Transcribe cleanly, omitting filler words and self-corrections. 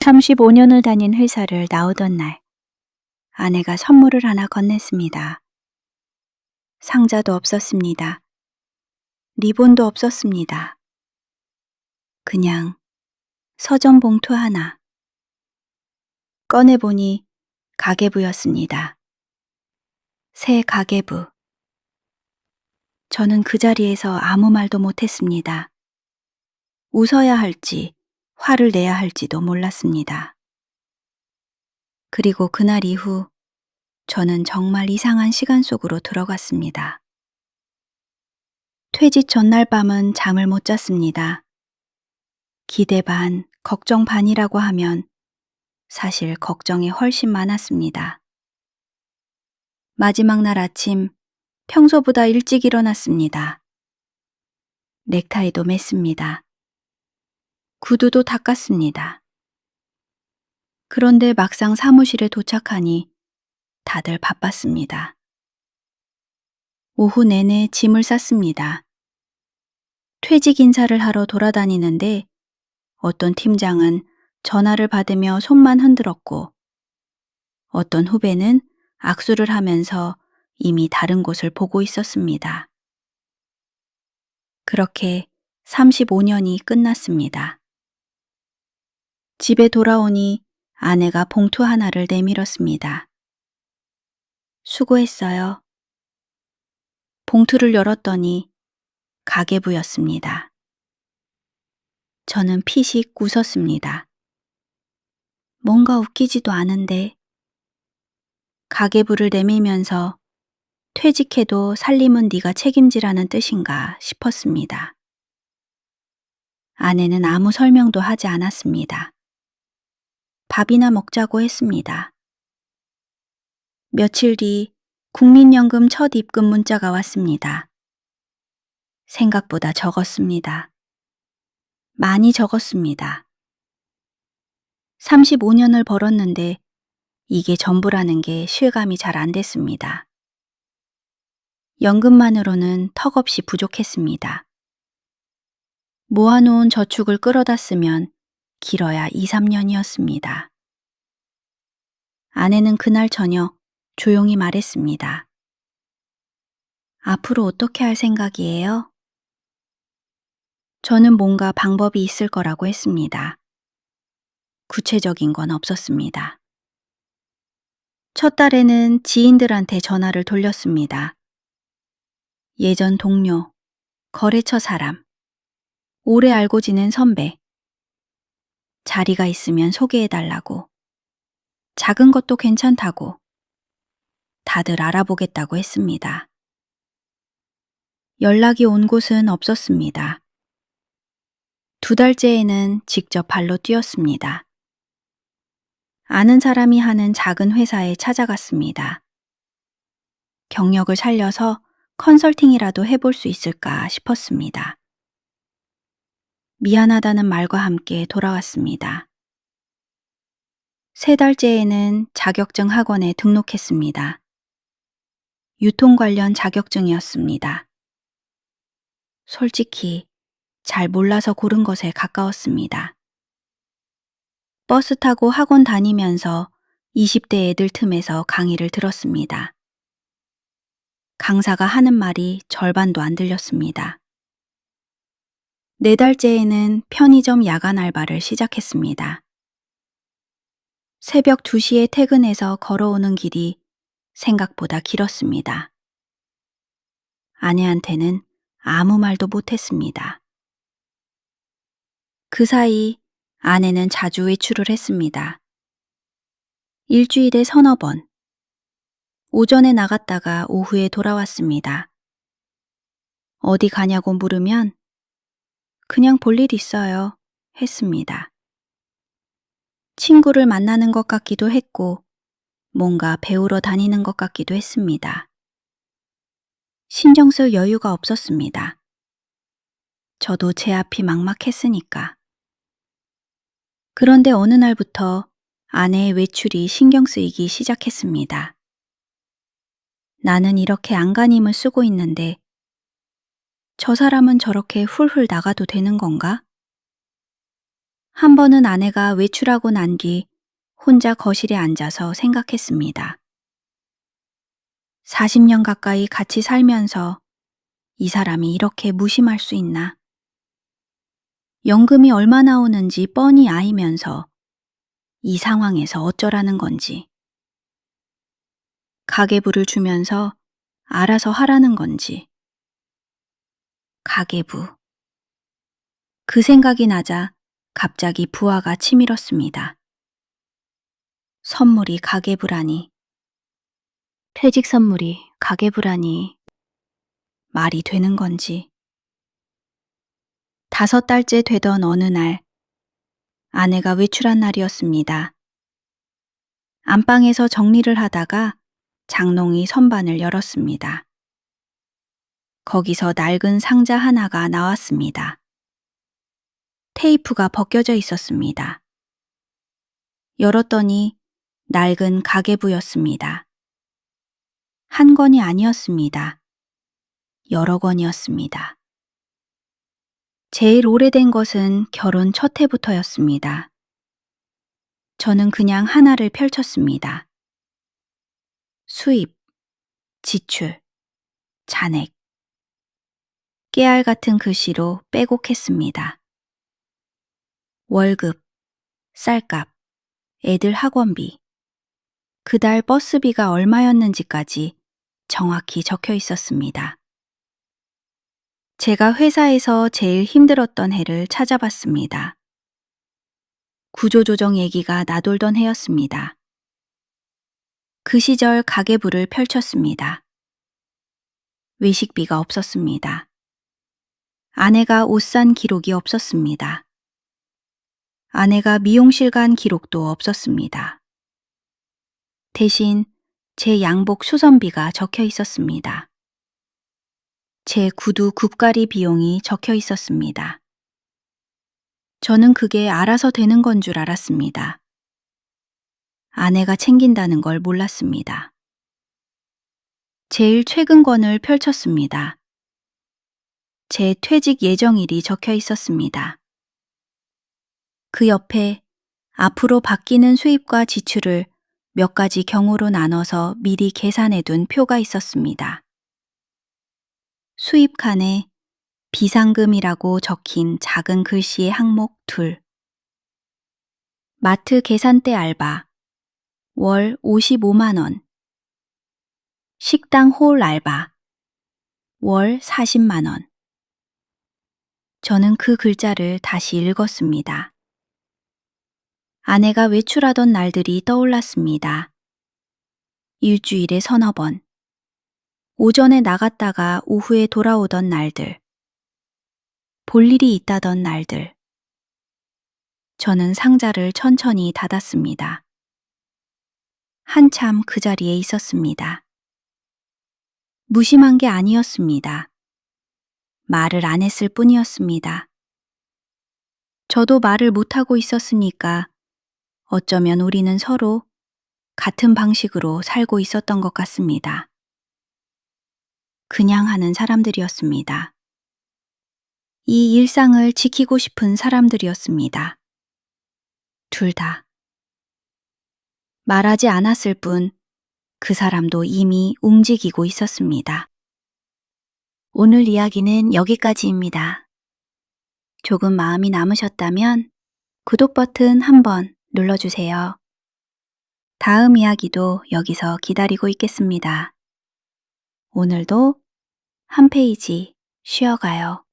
35년을 다닌 회사를 나오던 날, 아내가 선물을 하나 건넸습니다. 상자도 없었습니다. 리본도 없었습니다. 그냥 서점 봉투 하나. 꺼내보니 가계부였습니다. 새 가계부. 저는 그 자리에서 아무 말도 못했습니다. 웃어야 할지, 화를 내야 할지도 몰랐습니다. 그리고 그날 이후 저는 정말 이상한 시간 속으로 들어갔습니다. 퇴직 전날 밤은 잠을 못 잤습니다. 기대 반, 걱정 반이라고 하면 사실 걱정이 훨씬 많았습니다. 마지막 날 아침, 평소보다 일찍 일어났습니다. 넥타이도 맸습니다. 구두도 닦았습니다. 그런데 막상 사무실에 도착하니 다들 바빴습니다. 오후 내내 짐을 쌌습니다. 퇴직 인사를 하러 돌아다니는데 어떤 팀장은 전화를 받으며 손만 흔들었고 어떤 후배는 악수를 하면서 이미 다른 곳을 보고 있었습니다. 그렇게 35년이 끝났습니다. 집에 돌아오니 아내가 봉투 하나를 내밀었습니다. 수고했어요. 봉투를 열었더니 가계부였습니다. 저는 피식 웃었습니다. 뭔가 웃기지도 않은데 가계부를 내밀면서 퇴직해도 살림은 네가 책임지라는 뜻인가 싶었습니다. 아내는 아무 설명도 하지 않았습니다. 밥이나 먹자고 했습니다. 며칠 뒤 국민연금 첫 입금 문자가 왔습니다. 생각보다 적었습니다. 많이 적었습니다. 35년을 벌었는데 이게 전부라는 게 실감이 잘 안 됐습니다. 연금만으로는 턱없이 부족했습니다. 모아놓은 저축을 끌어다 쓰면 길어야 2, 3년이었습니다. 아내는 그날 저녁 조용히 말했습니다. 앞으로 어떻게 할 생각이에요? 저는 뭔가 방법이 있을 거라고 했습니다. 구체적인 건 없었습니다. 첫 달에는 지인들한테 전화를 돌렸습니다. 예전 동료, 거래처 사람, 오래 알고 지낸 선배, 자리가 있으면 소개해달라고, 작은 것도 괜찮다고, 다들 알아보겠다고 했습니다. 연락이 온 곳은 없었습니다. 2달째에는 직접 발로 뛰었습니다. 아는 사람이 하는 작은 회사에 찾아갔습니다. 경력을 살려서 컨설팅이라도 해볼 수 있을까 싶었습니다. 미안하다는 말과 함께 돌아왔습니다. 3달째에는 자격증 학원에 등록했습니다. 유통 관련 자격증이었습니다. 솔직히 잘 몰라서 고른 것에 가까웠습니다. 버스 타고 학원 다니면서 20대 애들 틈에서 강의를 들었습니다. 강사가 하는 말이 절반도 안 들렸습니다. 4달째에는 편의점 야간 알바를 시작했습니다. 새벽 2시에 퇴근해서 걸어오는 길이 생각보다 길었습니다. 아내한테는 아무 말도 못했습니다. 그 사이 아내는 자주 외출을 했습니다. 일주일에 서너 번. 오전에 나갔다가 오후에 돌아왔습니다. 어디 가냐고 물으면 그냥 볼 일 있어요 했습니다. 친구를 만나는 것 같기도 했고 뭔가 배우러 다니는 것 같기도 했습니다. 신경 쓸 여유가 없었습니다. 저도 제 앞이 막막했으니까. 그런데 어느 날부터 아내의 외출이 신경 쓰이기 시작했습니다. 나는 이렇게 안간힘을 쓰고 있는데 저 사람은 저렇게 훌훌 나가도 되는 건가? 한 번은 아내가 외출하고 난 뒤 혼자 거실에 앉아서 생각했습니다. 40년 가까이 같이 살면서 이 사람이 이렇게 무심할 수 있나? 연금이 얼마 나오는지 뻔히 알면서 이 상황에서 어쩌라는 건지. 가계부를 주면서 알아서 하라는 건지. 가계부. 그 생각이 나자 갑자기 부하가 치밀었습니다. 선물이 가계부라니. 퇴직 선물이 가계부라니. 말이 되는 건지. 5달째 되던 어느 날, 아내가 외출한 날이었습니다. 안방에서 정리를 하다가 장롱이 선반을 열었습니다. 거기서 낡은 상자 하나가 나왔습니다. 테이프가 벗겨져 있었습니다. 열었더니 낡은 가계부였습니다. 한 권이 아니었습니다. 여러 권이었습니다. 제일 오래된 것은 결혼 첫 해부터였습니다. 저는 그냥 하나를 펼쳤습니다. 수입, 지출, 잔액. 깨알 같은 글씨로 빼곡했습니다. 월급, 쌀값, 애들 학원비, 그달 버스비가 얼마였는지까지 정확히 적혀 있었습니다. 제가 회사에서 제일 힘들었던 해를 찾아봤습니다. 구조조정 얘기가 나돌던 해였습니다. 그 시절 가계부를 펼쳤습니다. 외식비가 없었습니다. 아내가 옷 산 기록이 없었습니다. 아내가 미용실 간 기록도 없었습니다. 대신 제 양복 수선비가 적혀 있었습니다. 제 구두 굽가리 비용이 적혀 있었습니다. 저는 그게 알아서 되는 건 줄 알았습니다. 아내가 챙긴다는 걸 몰랐습니다. 제일 최근 권을 펼쳤습니다. 제 퇴직 예정일이 적혀 있었습니다. 그 옆에 앞으로 바뀌는 수입과 지출을 몇 가지 경우로 나눠서 미리 계산해 둔 표가 있었습니다. 수입 칸에 비상금이라고 적힌 작은 글씨의 항목 2. 마트 계산대 알바, 월 55만 원. 식당 홀 알바, 월 40만 원. 저는 그 글자를 다시 읽었습니다. 아내가 외출하던 날들이 떠올랐습니다. 일주일에 서너 번. 오전에 나갔다가 오후에 돌아오던 날들. 볼 일이 있다던 날들. 저는 상자를 천천히 닫았습니다. 한참 그 자리에 있었습니다. 무심한 게 아니었습니다. 말을 안 했을 뿐이었습니다. 저도 말을 못하고 있었으니까 어쩌면 우리는 서로 같은 방식으로 살고 있었던 것 같습니다. 그냥 하는 사람들이었습니다. 이 일상을 지키고 싶은 사람들이었습니다. 둘 다. 말하지 않았을 뿐 그 사람도 이미 움직이고 있었습니다. 오늘 이야기는 여기까지입니다. 조금 마음이 남으셨다면 구독 버튼 한번 눌러주세요. 다음 이야기도 여기서 기다리고 있겠습니다. 오늘도 한 페이지 쉬어가요.